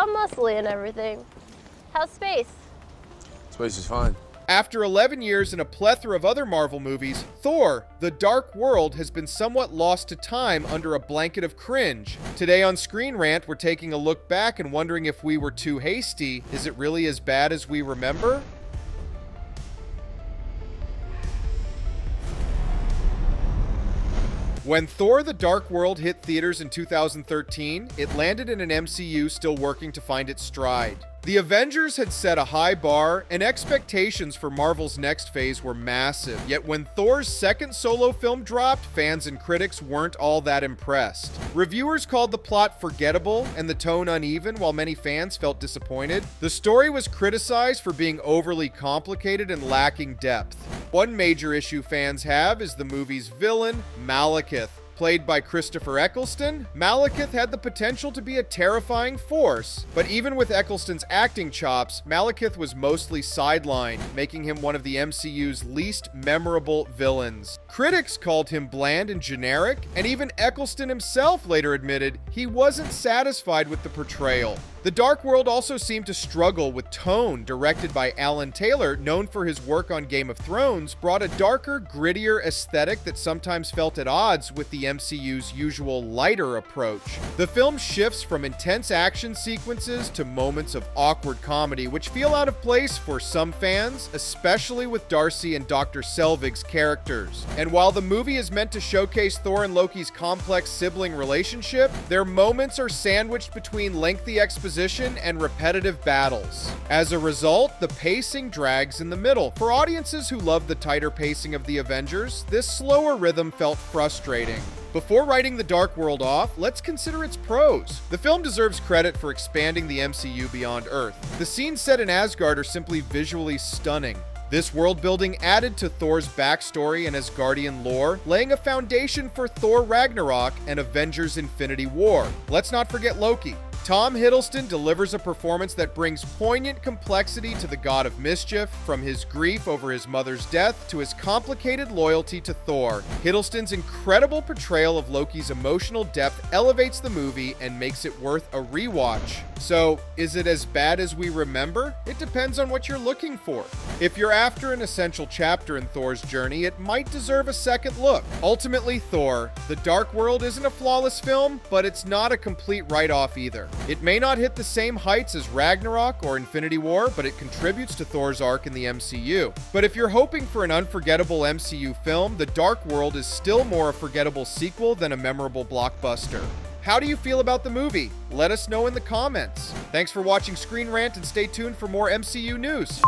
all muscly and everything. How's space? Space is fine. After 11 years and a plethora of other Marvel movies, Thor: The Dark World has been somewhat lost to time under a blanket of cringe. Today on ScreenRant, we're taking a look back and wondering if we were too hasty. Is it really as bad as we remember? When Thor: The Dark World hit theaters in 2013, it landed in an MCU still working to find its stride. The Avengers had set a high bar, and expectations for Marvel's next phase were massive. Yet when Thor's second solo film dropped, fans and critics weren't all that impressed. Reviewers called the plot forgettable and the tone uneven, while many fans felt disappointed. The story was criticized for being overly complicated and lacking depth. One major issue fans have is the movie's villain, Malekith. Played by Christopher Eccleston, Malekith had the potential to be a terrifying force, but even with Eccleston's acting chops, Malekith was mostly sidelined, making him one of the MCU's least memorable villains. Critics called him bland and generic, and even Eccleston himself later admitted he wasn't satisfied with the portrayal. The Dark World also seemed to struggle with tone. Directed by Alan Taylor, known for his work on Game of Thrones, brought a darker, grittier aesthetic that sometimes felt at odds with the MCU's usual lighter approach. The film shifts from intense action sequences to moments of awkward comedy, which feel out of place for some fans, especially with Darcy and Dr. Selvig's characters. And while the movie is meant to showcase Thor and Loki's complex sibling relationship, their moments are sandwiched between lengthy exposition and repetitive battles. As a result, the pacing drags in the middle. For audiences who love the tighter pacing of the Avengers, this slower rhythm felt frustrating. Before writing The Dark World off, let's consider its pros. The film deserves credit for expanding the MCU beyond Earth. The scenes set in Asgard are simply visually stunning. This world building added to Thor's backstory and Asgardian lore, laying a foundation for Thor Ragnarok and Avengers Infinity War. Let's not forget Loki. Tom Hiddleston delivers a performance that brings poignant complexity to the god of mischief, from his grief over his mother's death to his complicated loyalty to Thor. Hiddleston's incredible portrayal of Loki's emotional depth elevates the movie and makes it worth a rewatch. So, is it as bad as we remember? It depends on what you're looking for. If you're after an essential chapter in Thor's journey, it might deserve a second look. Ultimately, Thor: The Dark World isn't a flawless film, but it's not a complete write-off either. It may not hit the same heights as Ragnarok or Infinity War, but it contributes to Thor's arc in the MCU. But if you're hoping for an unforgettable MCU film, The Dark World is still more a forgettable sequel than a memorable blockbuster. How do you feel about the movie? Let us know in the comments. Thanks for watching ScreenRant, and stay tuned for more MCU news.